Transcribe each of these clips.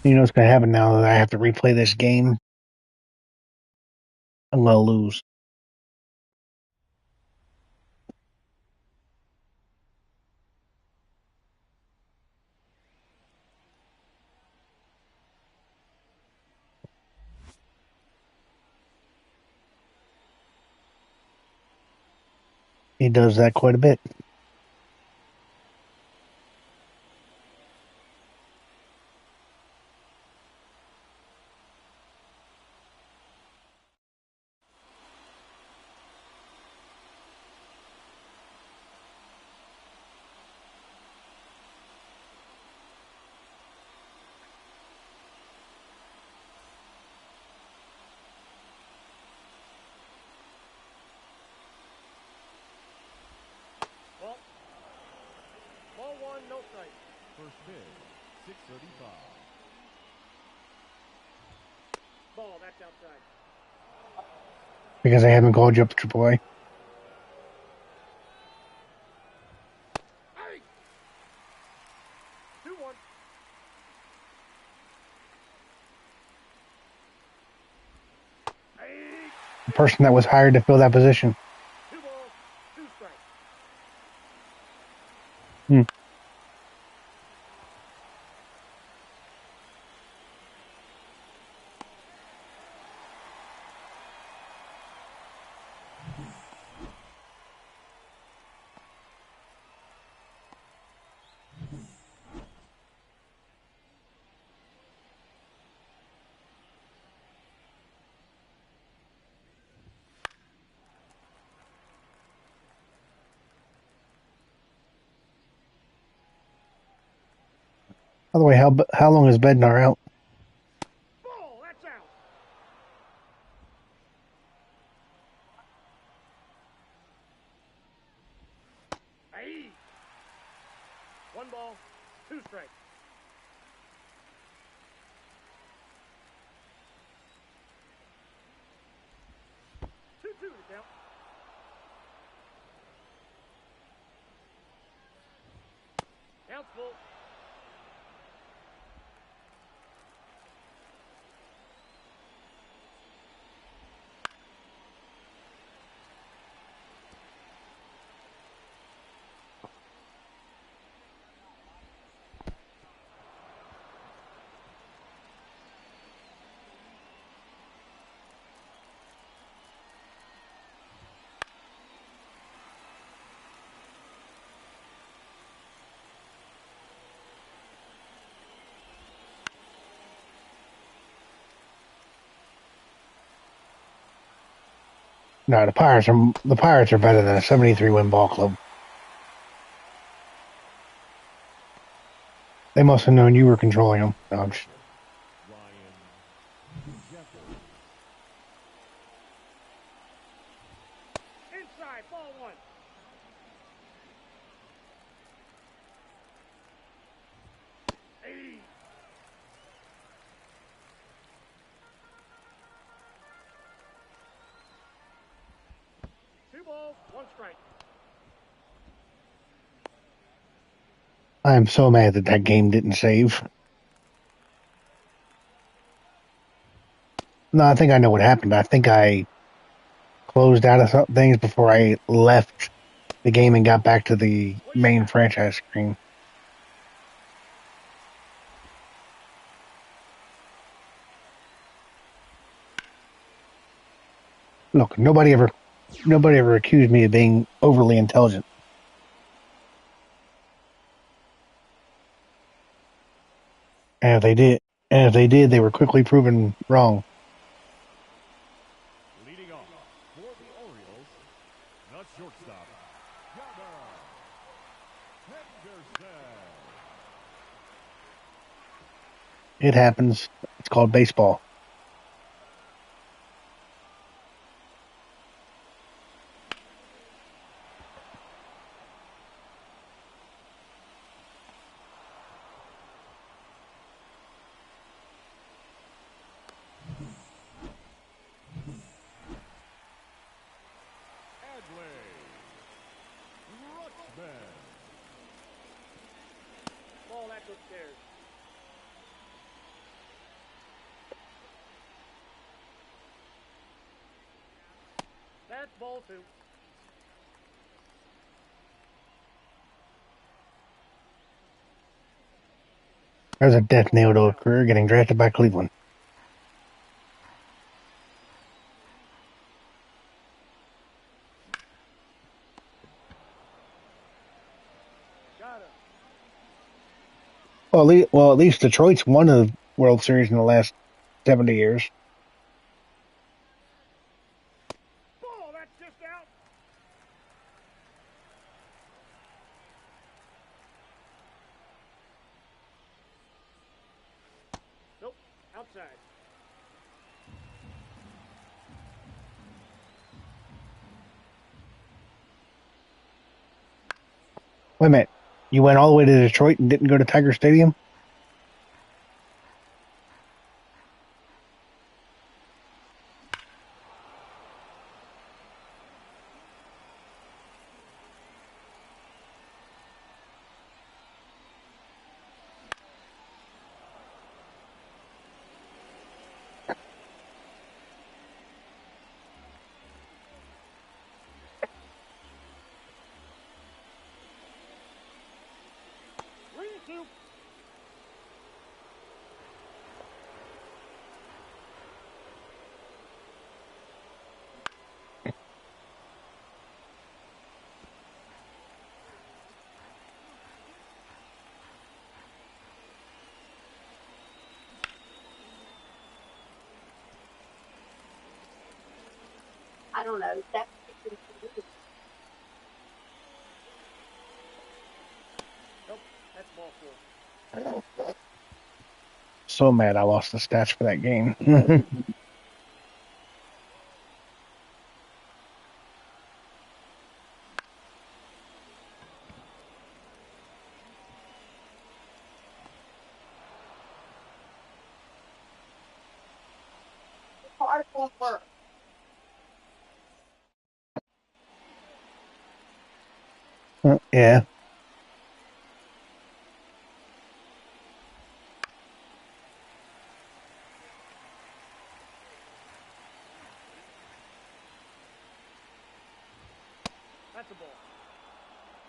You know what's going to happen now that I have to replay this game? I'm going to lose. He does that quite a bit. Ball one, no strike. First pitch, 6:35. Ball, that's outside. Because I haven't called you up to AAA. Hey! 2-1. Hey! The person that was hired to fill that position. 2 balls, 2 strikes. By the way, how long is Bednar out? Ball, that's out. Hey! 1 ball, 2 strikes. 2-2 to count. Count's full. No, the Pirates are better than a 73-win ball club. They must have known you were controlling them. No, I'm just... Inside, ball 1. Hey! 2 balls, 1 strike. I am so mad that that game didn't save. No, I think I know what happened. I think I closed out of some things before I left the game and got back to the main franchise screen. Look, nobody ever accused me of being overly intelligent. And if they did, they were quickly proven wrong. Leading off for the Orioles, the shortstop, It happens. It's called baseball. Ball, that's upstairs. That's ball two. There's a death nail to a career getting drafted by Cleveland. Got it. Well, at least Detroit's won a World Series in the last 70 years. Ball, that's just out. Nope, outside. Wait a minute. You went all the way to Detroit and didn't go to Tiger Stadium? Two. I don't know. That's Nope, that's ball four. So mad I lost the stats for that game. hard over. Yeah. That's a ball.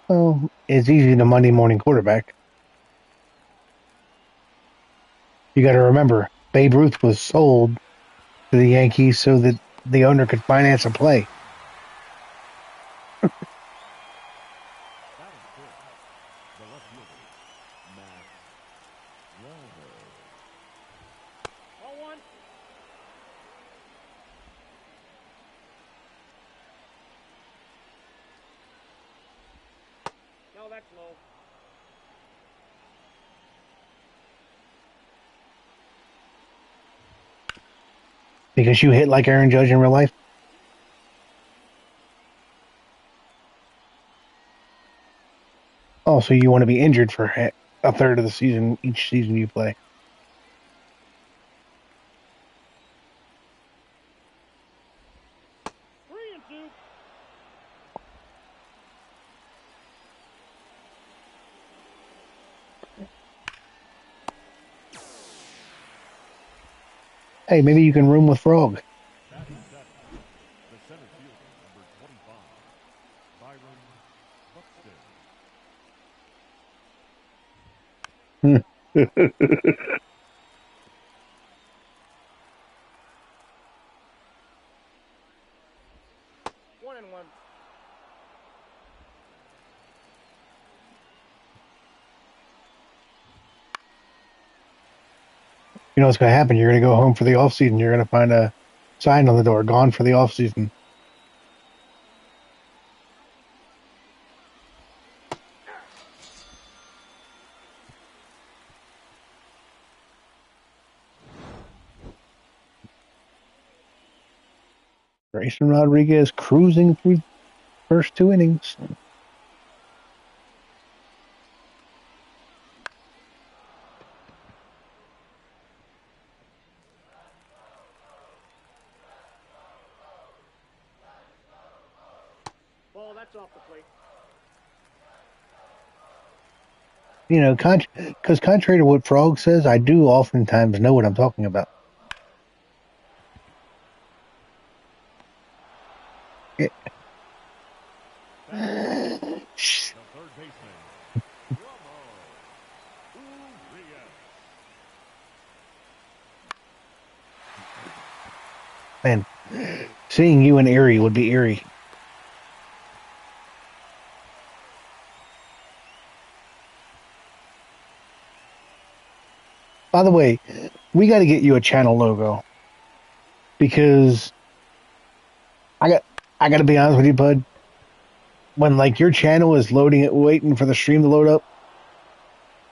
Well, it's easy to Monday morning quarterback. You got to remember, Babe Ruth was sold to the Yankees so that the owner could finance a play. Batting fifth, the left fielder, Matty. Ball one. No, that's low. Because you hit like Aaron Judge in real life? Oh, so you want to be injured for a third of the season, each season you play. 3-2. Hey, maybe you can room with Frog. Batting seventh, the center fielder, number 25, Byron Buxton. 1-1. You know what's going to happen? You're going to go home for the off season. You're going to find a sign on the door, gone for the off season. Grayson Rodriguez cruising through first two innings. Ball, that's off the plate. You know, because contrary to what Frog says, I do oftentimes know what I'm talking about. Man, seeing you in Erie would be eerie. By the way, we got to get you a channel logo because I got I got to be honest with you, bud. When like your channel is loading it, waiting for the stream to load up,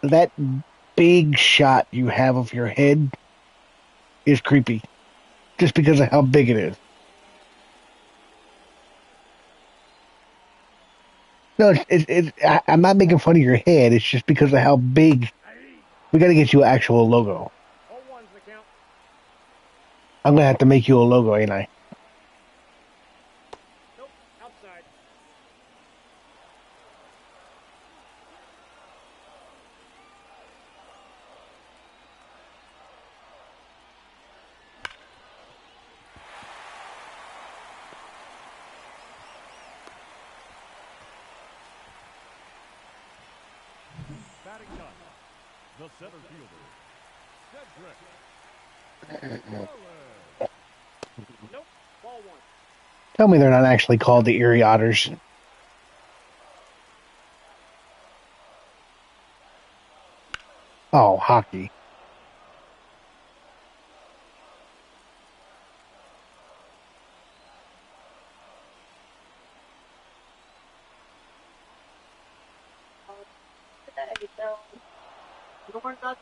that big shot you have of your head is creepy, just because of how big it is. No, I'm not making fun of your head. It's just because of how big. We got to get you an actual logo. I'm gonna have to make you a logo, ain't I? Nope, outside. Batting ninth, the center fielder, Cedric Morales. Nope, ball one. Tell me they're not actually called the Erie Otters. Oh, hockey. Today, so North doesn't.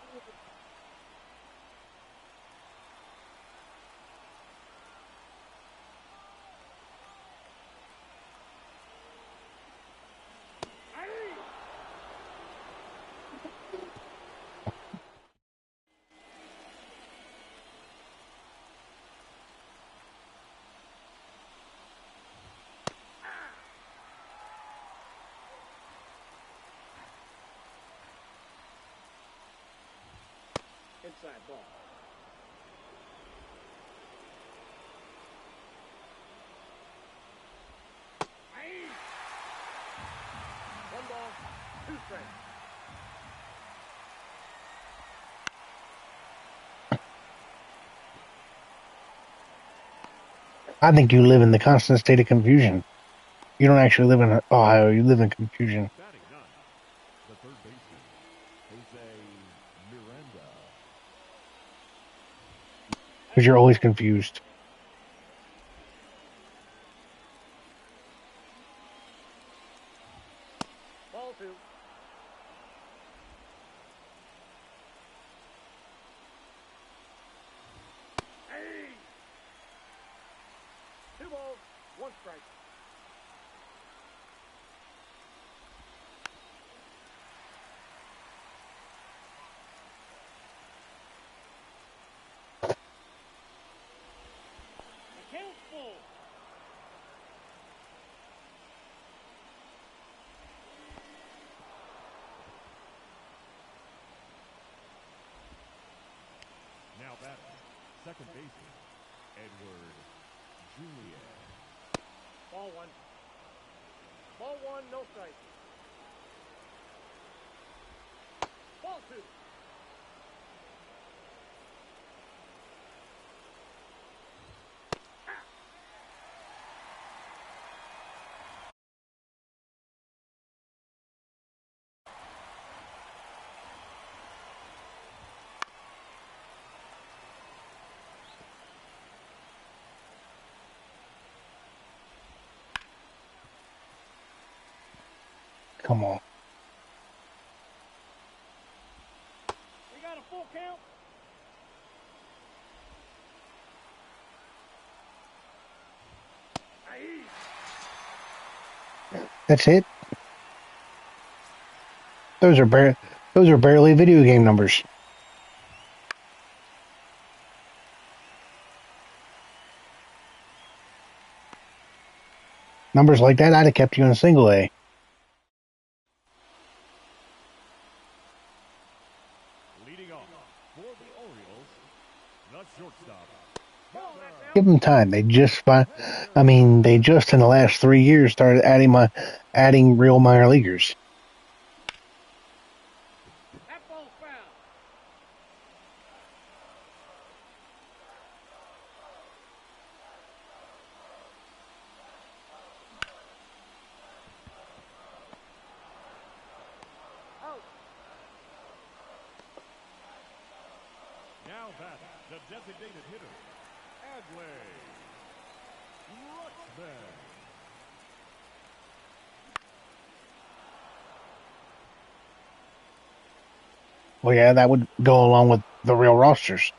Inside ball. One ball, two strikes. I think you live in the constant state of confusion. You don't actually live in Ohio. You live in confusion Batting ninth, the third baseman, Jose Miranda. because you're always confused. Ball two. Two balls, one strike. Account full. Now batting, second baseman, Edward Julian. Ball one. Ball one, no strike. Ball two. Come on. We got a full count. That's it. Those are barely video game numbers. Numbers like that, I'd have kept you in single A. Leading off for the Orioles, the shortstop. Give them time. They just in the last 3 years started adding real minor leaguers. That ball's foul. bat, the designated hitter, Adley Rutschman. Well, yeah, that would go along with the real rosters.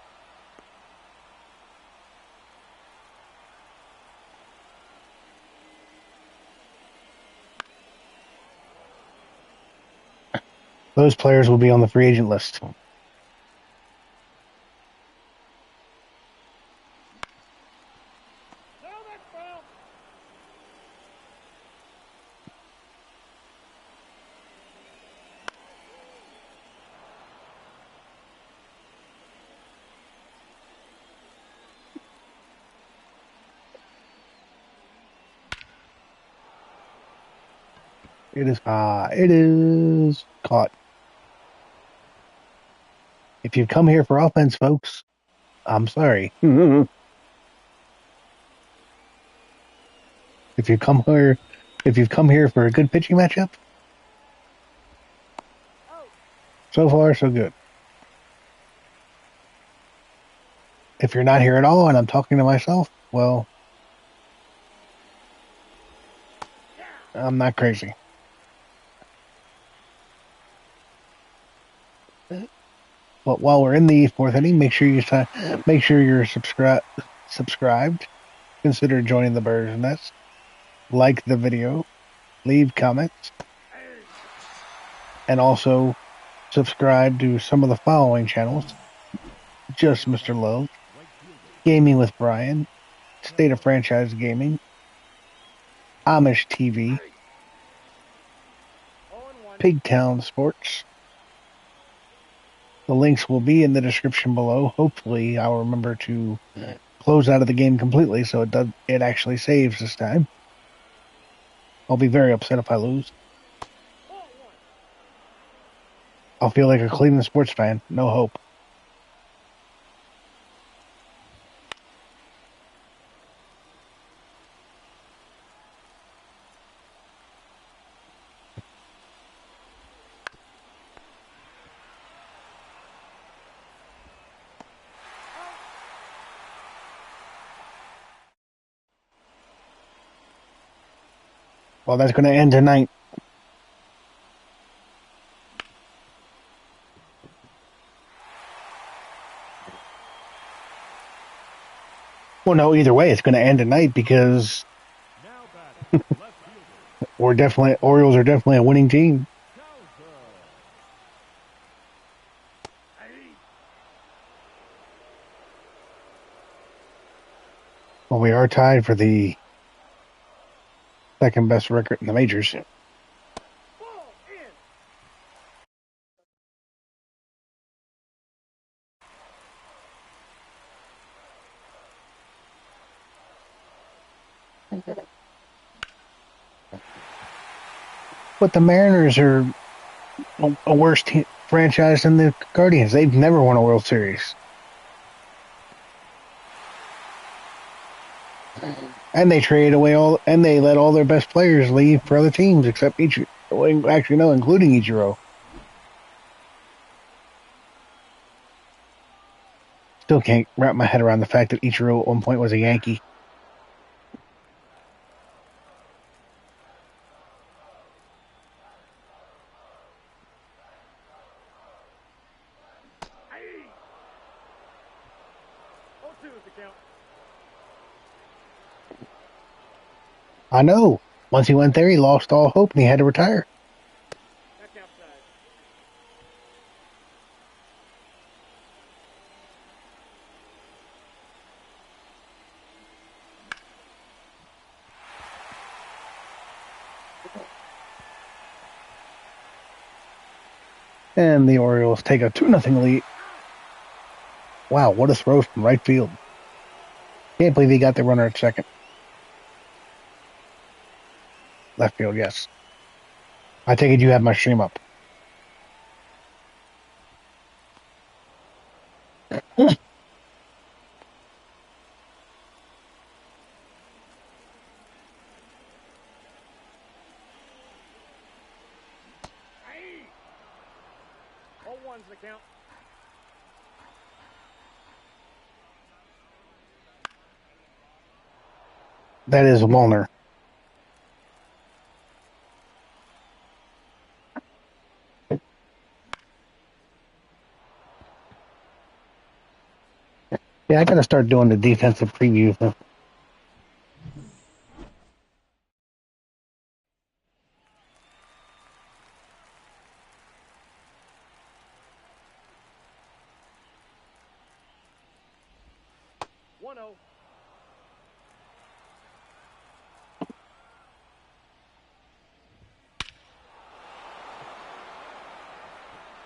Those players will be on the free agent list. It is it is caught. If you've come here for offense, folks, I'm sorry. If you've come here for a good pitching matchup, so far so good. If you're not here at all and I'm talking to myself, well, I'm not crazy. But while we're in the fourth inning, make sure you're subscribed. Consider joining the bird's nest. Like the video, leave comments, and also subscribe to some of the following channels: JustMrLove, Gaming with Bryan, State of Franchise Gaming, AmishTV, Pigtownsports. The links will be in the description below. Hopefully, I'll remember to close out of the game completely so it actually saves this time. I'll be very upset if I lose. I'll feel like a Cleveland sports fan. No hope. Well, that's going to end tonight. Well, no, either way, it's going to end tonight because Orioles are definitely a winning team. Well, we are tied for the second best record in the majors. But the Mariners are a worse franchise than the Guardians. They've never won a World Series. And they traded away they let all their best players leave for other teams except including Ichiro. Still can't wrap my head around the fact that Ichiro at one point was a Yankee. I know. Once he went there, he lost all hope and he had to retire. And the Orioles take a 2-0 lead. Wow, what a throw from right field. Can't believe he got the runner at second. Left field, yes. I take it you have my stream up. That is Walner. Yeah, I got to start doing the defensive previews. One zero.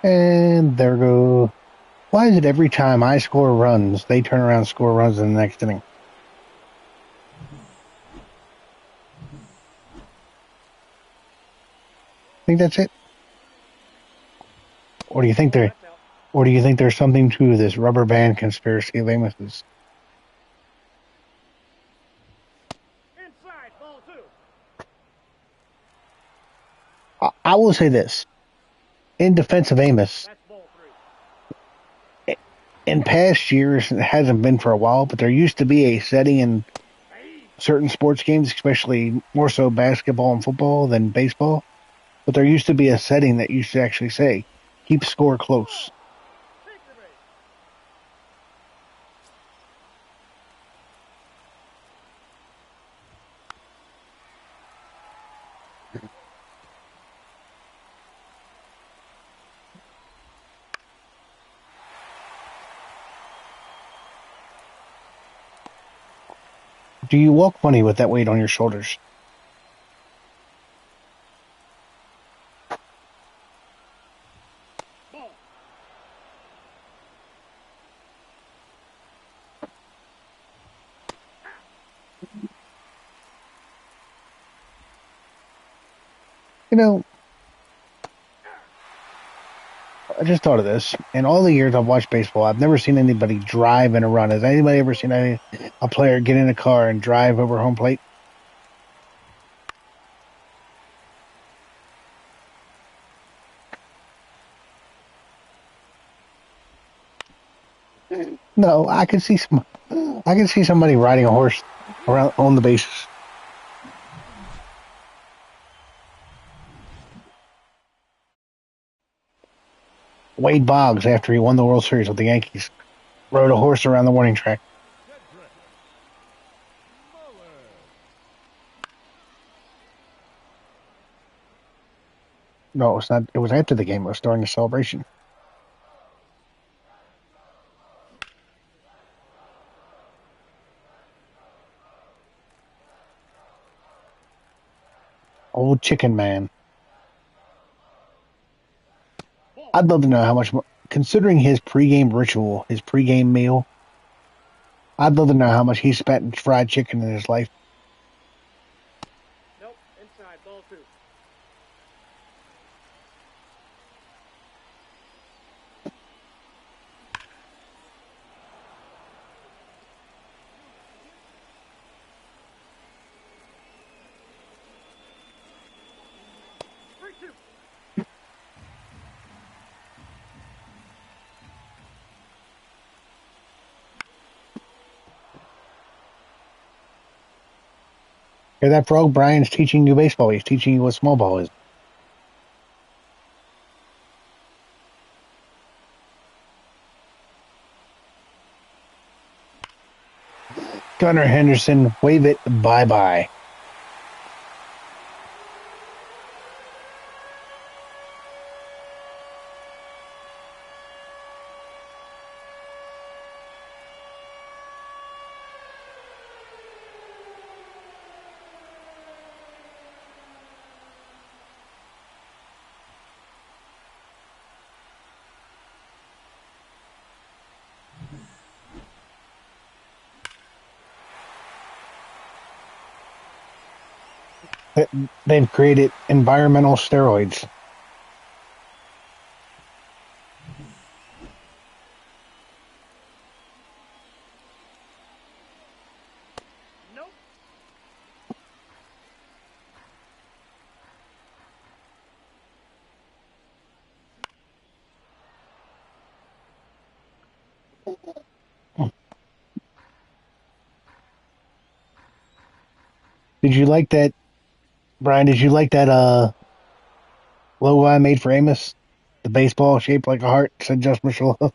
And there go. Why is it every time I score runs, they turn around and score runs in the next inning? I think that's it. Or do you think there? That's out. Or do you think there's something to this rubber band conspiracy of Amos's? Inside, ball two. I will say this. In defense of Amos, That's ball three. in past years, it hasn't been for a while, but there used to be a setting in certain sports games, especially more so basketball and football than baseball. But there used to be a setting that used to actually say, keep score close. Take the base. Do you walk funny with that weight on your shoulders? Ball. You know, I just thought of this. In all the years I've watched baseball, I've never seen anybody drive in a run. Has anybody ever seen a player get in a car and drive over home plate? No, I can see somebody riding a horse around on the bases. Wade Boggs, after he won the World Series with the Yankees, rode a horse around the warning track. No, it's not. It was after the game. It was during the celebration. Old Chicken Man. I'd love to know how much, considering his pregame ritual, his pregame meal, I'd love to know how much he spent in fried chicken in his life. Nope. Inside, ball two. Three two. Hear that, Frog? Brian's teaching you baseball. He's teaching you what small ball is. Gunnar Henderson, wave it bye-bye. They've created environmental steroids. Nope. Did you like that, Brian? Did you like that logo I made for Amos? The baseball shaped like a heart said JustMrLove. Oh,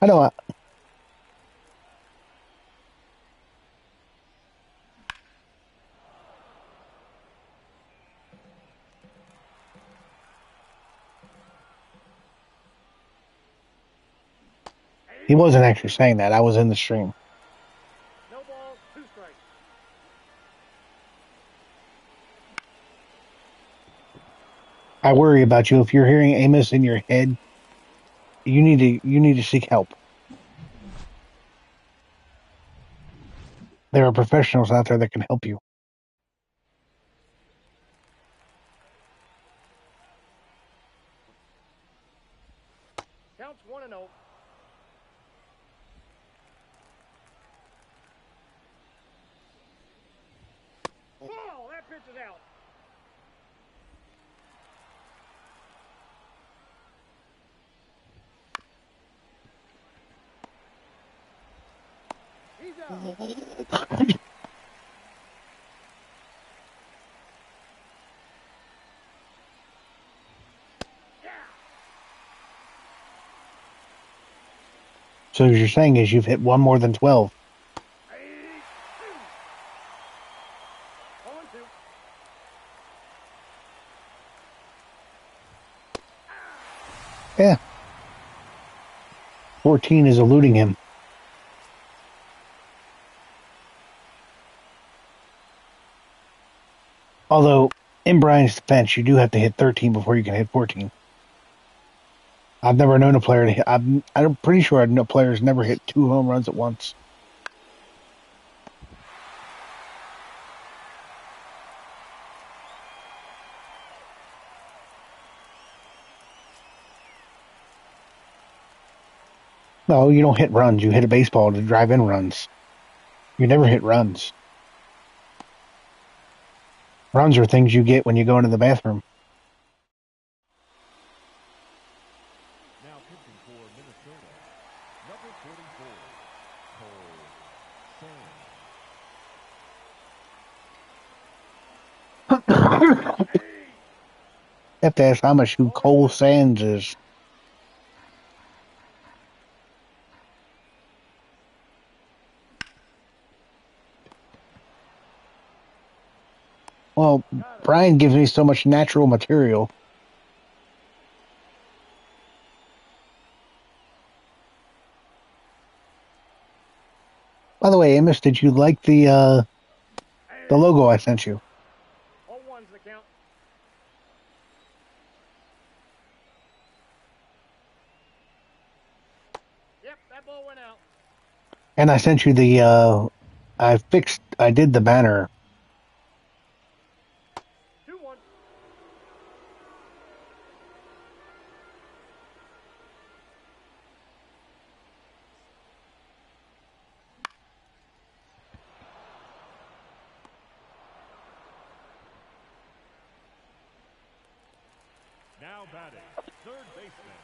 I know. He wasn't actually saying that. I was in the stream. no ball, 2 strikes. I worry about you. If you're hearing Amos in your head, you need to seek help. There are professionals out there that can help you. Counts 1-0. Ball, that pitch is out. He's out. So what you're saying is you've hit one more than 12. On 2. Yeah. 14 is eluding him. Although, in Brian's defense, you do have to hit 13 before you can hit 14. I've never known a player to hit. I'm pretty sure I know players never hit 2 home runs at once. No, you don't hit runs. You hit a baseball to drive in runs. You never hit runs. Runs are things you get when you go into the bathroom. Now pitching for Minnesota, number 44, Cole Sands. Have to ask how much who Cole Sands is. Well, Brian gives me so much natural material. By the way, Amos, did you like the logo I sent you? All 1's the count. Yep, that ball went out. And I sent you the I did the banner. 2-1. Now batting, third baseman,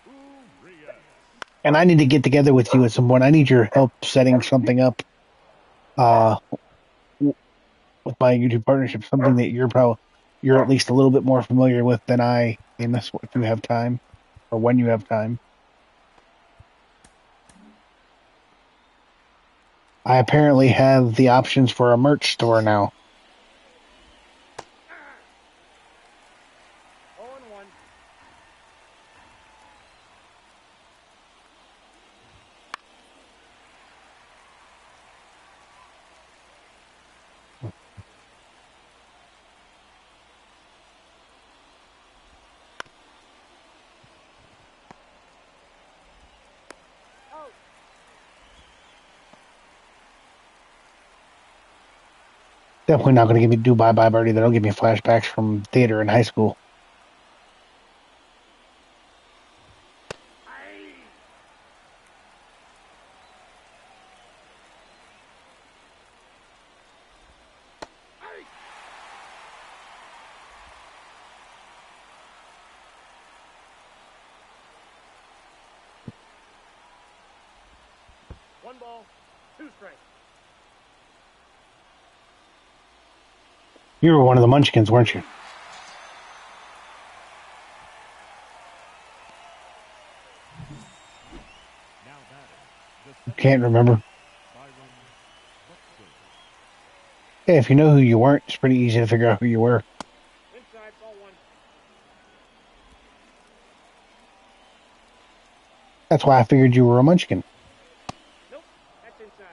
Rodriguez. And I need to get together with you at some point. I need your help setting something up with my YouTube partnership, something that you're at least a little bit more familiar with than I, Amos, if you have time or when you have time. I apparently have the options for a merch store now. 0-1. Out. Definitely not going to give me do Bye Bye Birdie. That'll give me flashbacks from theater in high school. 1 ball, 2 strikes. You were one of the Munchkins, weren't you? Now batting, You can't remember. Byron Buxton. Hey, if you know who you weren't, it's pretty easy to figure out who you were. Inside, ball 1. That's why I figured you were a Munchkin. Nope, that's inside.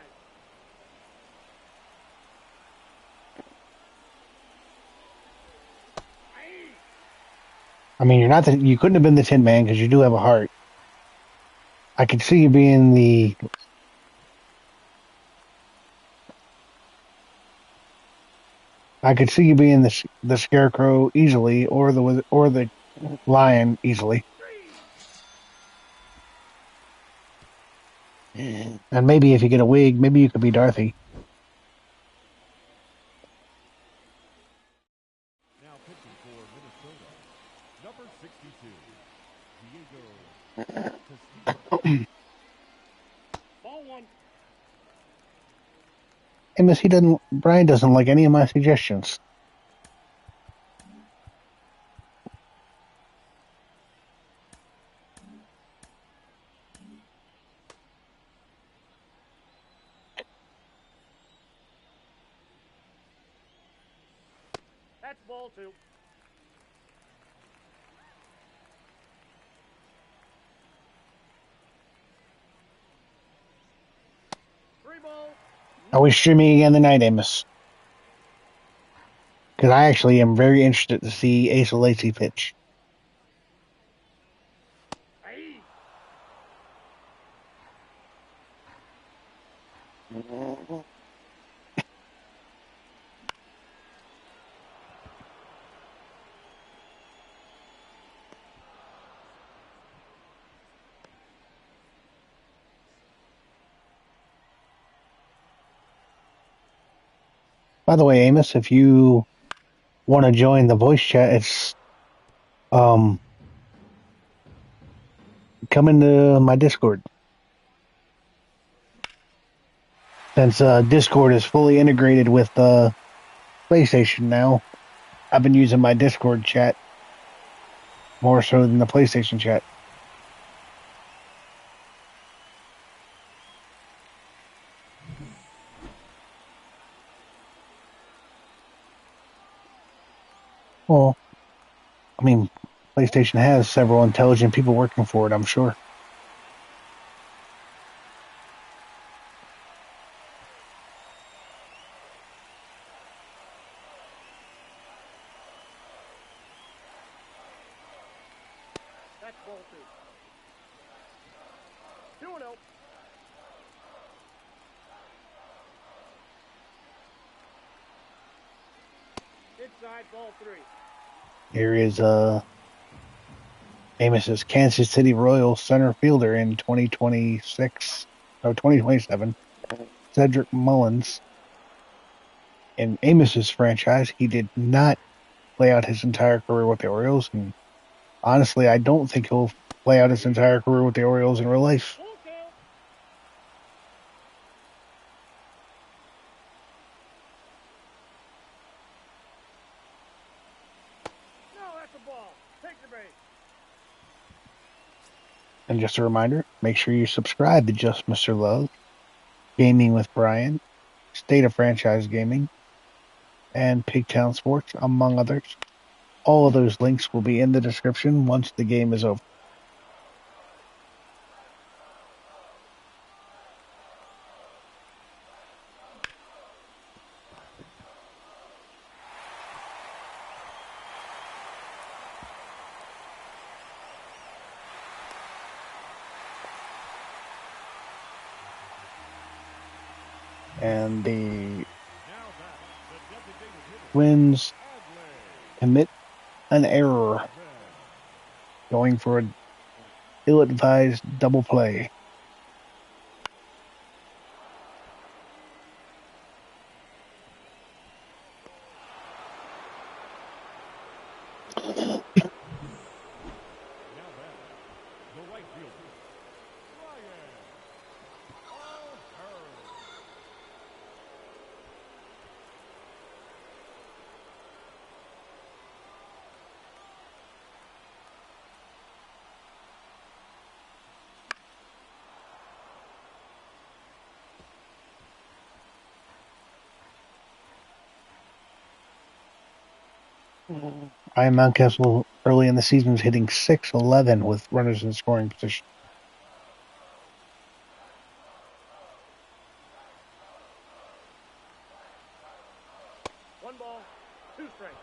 I mean, you couldn't have been the Tin Man because you do have a heart. I could see you being the the Scarecrow easily, or the Lion easily, and maybe if you get a wig, maybe you could be Dorothy. Now pitching for Minnesota, number 62, Diego Castillo. Ball 1. Amos, Brian doesn't like any of my suggestions. That's ball 2. Three ball. Are we streaming again tonight, Amos? Because I actually am very interested to see Asa Lacy pitch. Aye. By the way, Amos, if you want to join the voice chat, it's come into my Discord. Since Discord is fully integrated with PlayStation now, I've been using my Discord chat more so than the PlayStation chat. Well, I mean, PlayStation has several intelligent people working for it, I'm sure. That's ball 2. 2-0. Inside, ball 3. Here is Amos's Kansas City Royals center fielder in 2027, Cedric Mullins. In Amos's franchise, he did not play out his entire career with the Orioles, and honestly, I don't think he'll play out his entire career with the Orioles in real life. Full count. No, that's a ball. Take the base. And just a reminder, make sure you subscribe to Just Mr. Love, Gaming with Brian, State of Franchise Gaming, and Pigtownsports, among others. All of those links will be in the description once the game is over. And the Twins commit an error, going for an ill-advised double play. Ryan Mountcastle early in the season was hitting .611 with runners in scoring position. One ball, two strikes.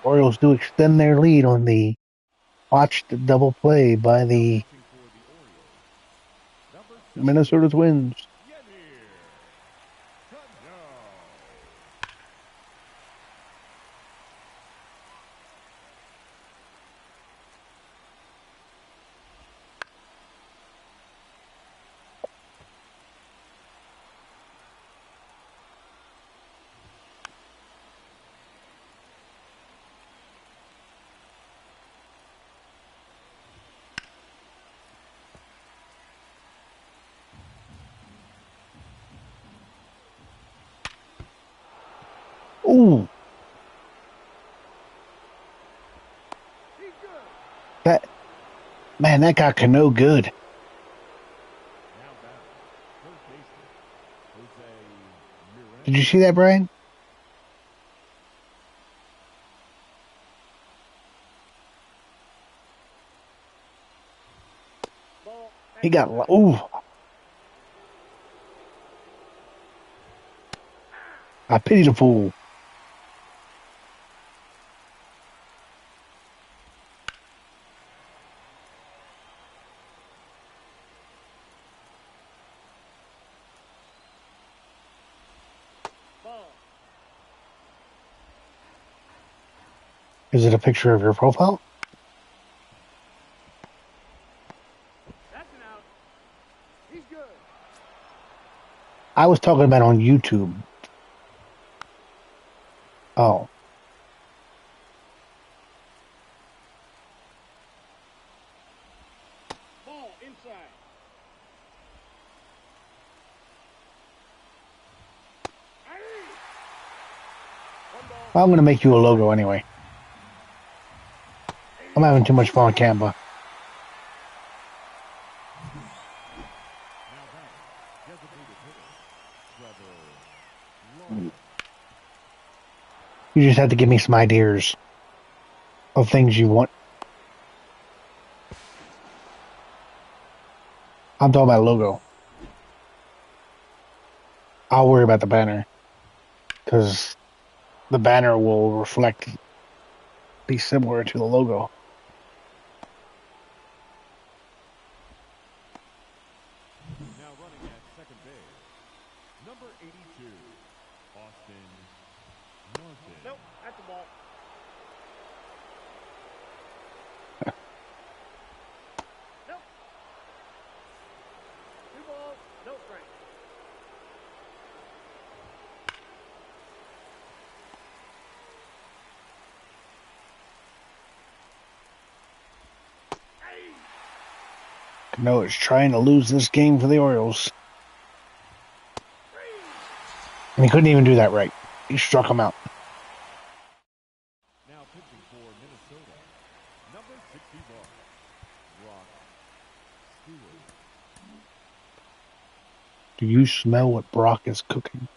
Orioles do extend their lead on the botched double play by the Minnesota Twins. Ooh. That got Cano good. Did you see that, Brian? He got ooh. I pity the fool. Is it a picture of your profile? That's an out. He's good. I was talking about on YouTube. Oh. Ball inside. I'm going to make you a logo anyway. I'm having too much fun on Canva. You just have to give me some ideas of things you want. I'm talking about logo. I'll worry about the banner. Because the banner will be similar to the logo. Now running at second base, number 82, Austin Norton. Nope, that's the ball. Nope. Two balls, no strike. Cano is trying to lose this game for the Orioles. And he couldn't even do that right. He struck him out. Now pitching for Minnesota, number 61, Brock Stewart. Do you smell what Brock is cooking?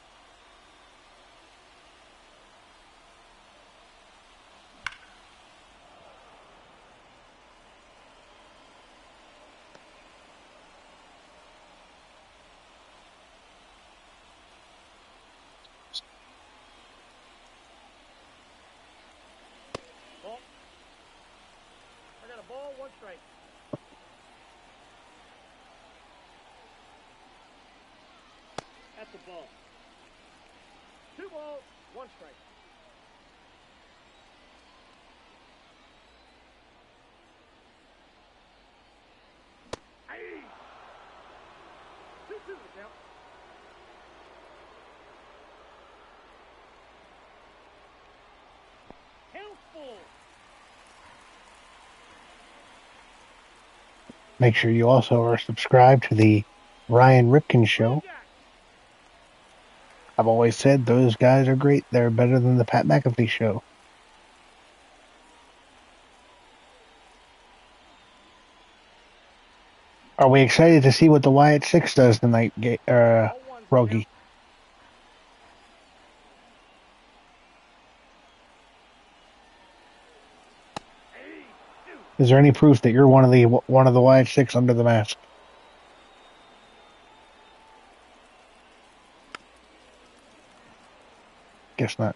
Ball. I got a ball, one strike. That's the ball. Two balls, one strike. Hey! 2-2 the count. Count full. Make sure you also are subscribed to the Ryan Ripken Show. I've always said those guys are great. They're better than the Pat McAfee Show. Are we excited to see what the Wyatt 6 does tonight, Rogie? Is there any proof that you're one of the Wyatt 6 under the mask? Guess not.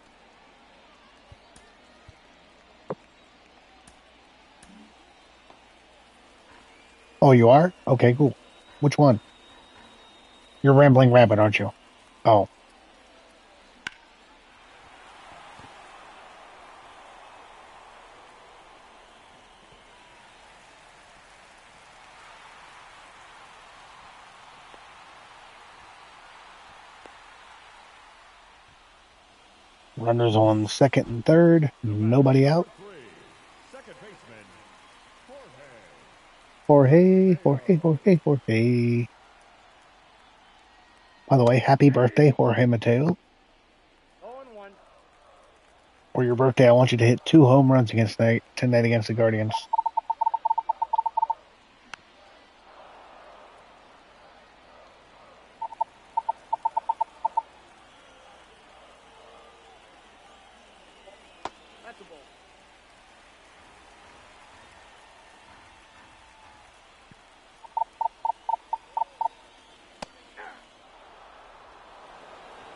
Oh, you are? Okay, cool. Which one? You're Rambling Rabbit, aren't you? Oh. Runners on second and third. Nobody out. Second baseman, Jorge. By the way, happy birthday, Jorge Mateo. 0-1. For your birthday, I want you to hit 2 home runs tonight against the Guardians. That's a ball.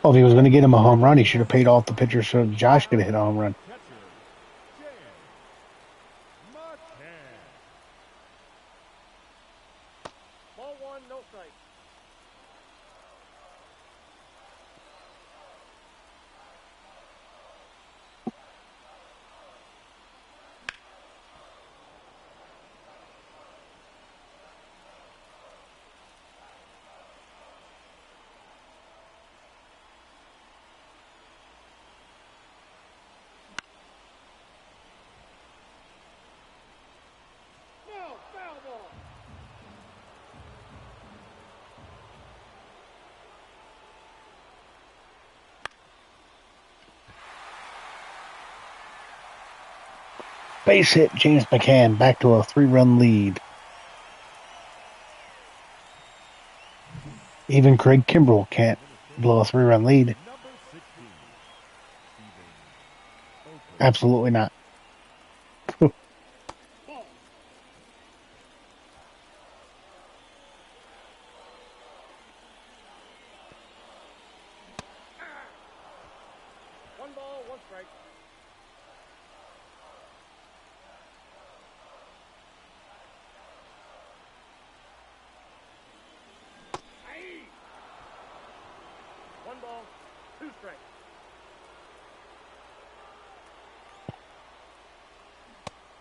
Well, if he was going to get him a home run, he should have paid off the pitcher so Josh could have hit a home run. catcher, Matty. Ball 1, no strike. No, foul ball. Base hit, James McCann back to a 3-run lead. Even Craig Kimbrel can't blow a 3-run lead. Number 16, Absolutely not. Ball. 1 ball, 1 strike. Aye. 1 ball, 2 strikes.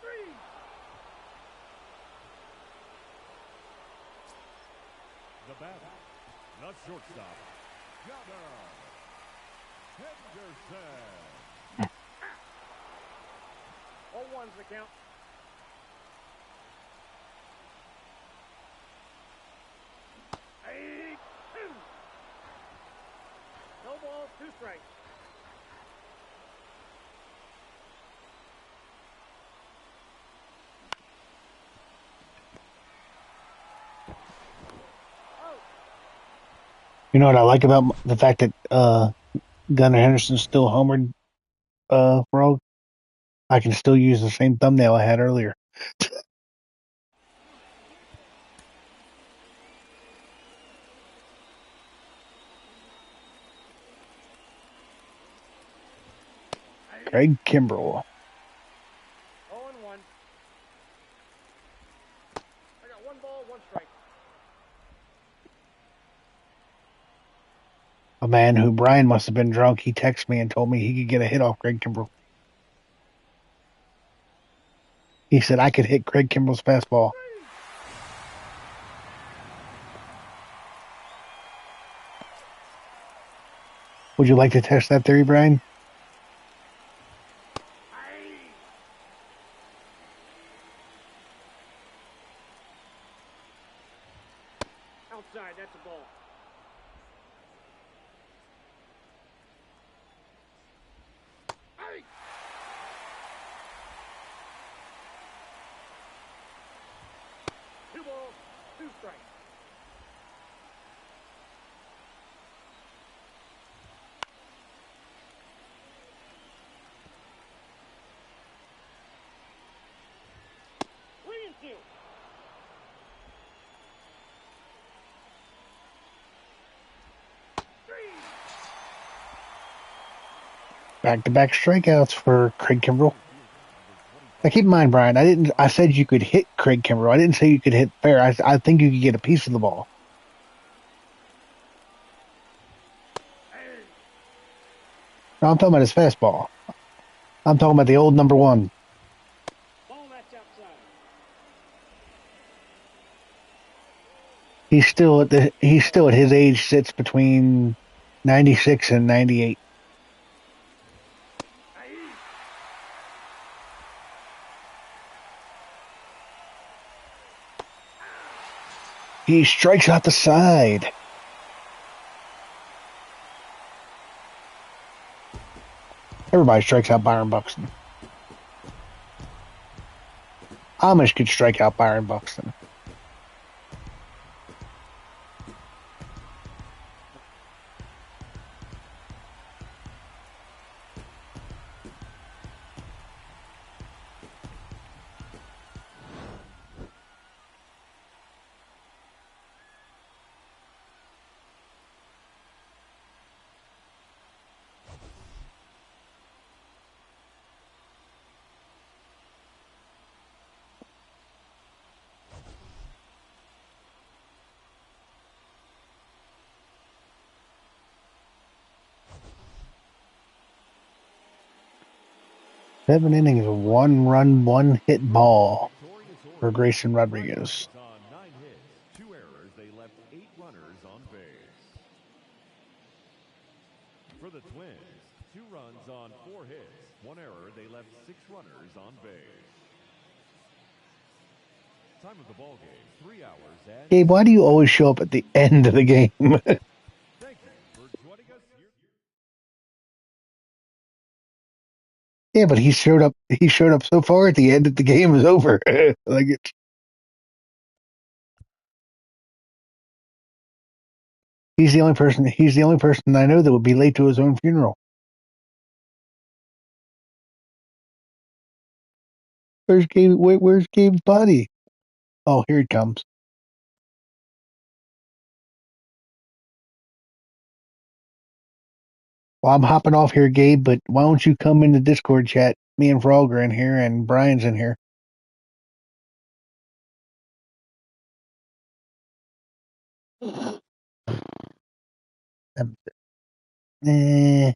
Three. the batter, the shortstop, Henderson. 0-1's the count. Aye. 2. No balls, 2 strikes. You know what I like about the fact that Gunnar Henderson's still homered, Rogue? I can still use the same thumbnail I had earlier. Craig Kimbrel. 0-1. I got 1 ball, 1 strike. A man who Brian must have been drunk. He texted me and told me he could get a hit off Craig Kimbrel. He said I could hit Craig Kimbrel's fastball. Would you like to test that theory, Brian? Outside, that's a ball. Aye. Two balls, 2 strikes. Three and two. Back-to-back strikeouts for Craig Kimbrel. Now keep in mind, Brian, I said you could hit Craig Kimbrel. I didn't say you could hit fair. I think you could get a piece of the ball. No, I'm talking about his fastball. I'm talking about the old number one. Ball match outside. He's still at his age sits between 96 and 98. He strikes out the side. Everybody strikes out Byron Buxton. Amish could strike out Byron Buxton. Seven innings, 1 run, 1 hit ball for Grayson Rodriguez. On 9 hits, 2 errors, they left 8 runners on base. For the Twins, 2 runs on 4 hits, 1 error, they left 6 runners on base. Time of the ball game, 3 hours and... Gabe, why do you always show up at the end of the game? Thank you for joining us here. Yeah, but he showed up so far at the end that the game is over. Like it's he's the only person I know that would be late to his own funeral. Where's Gabe's body? Oh, here it comes. Well, I'm hopping off here, Gabe, but why don't you come in the Discord chat? Me and Frog are in here and Brian's in here. Eh.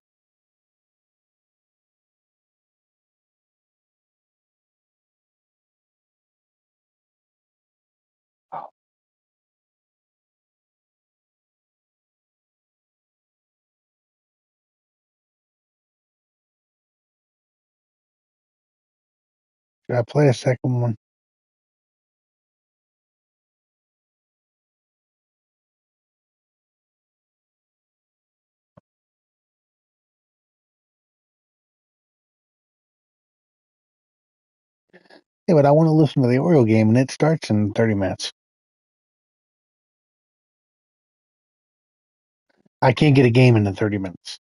Should I play a second one? Yeah, but I want to listen to the Oriole game, and it starts in 30 minutes. I can't get a game in 30 minutes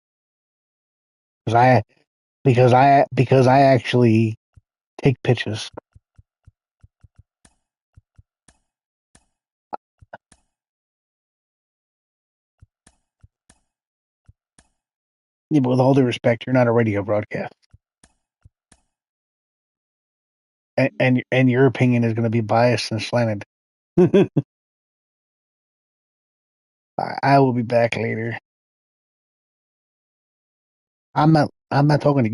because I actually take pitches. Yeah, but with all due respect, you're not a radio broadcast, and your opinion is going to be biased and slanted. I will be back later. I'm not talking to you.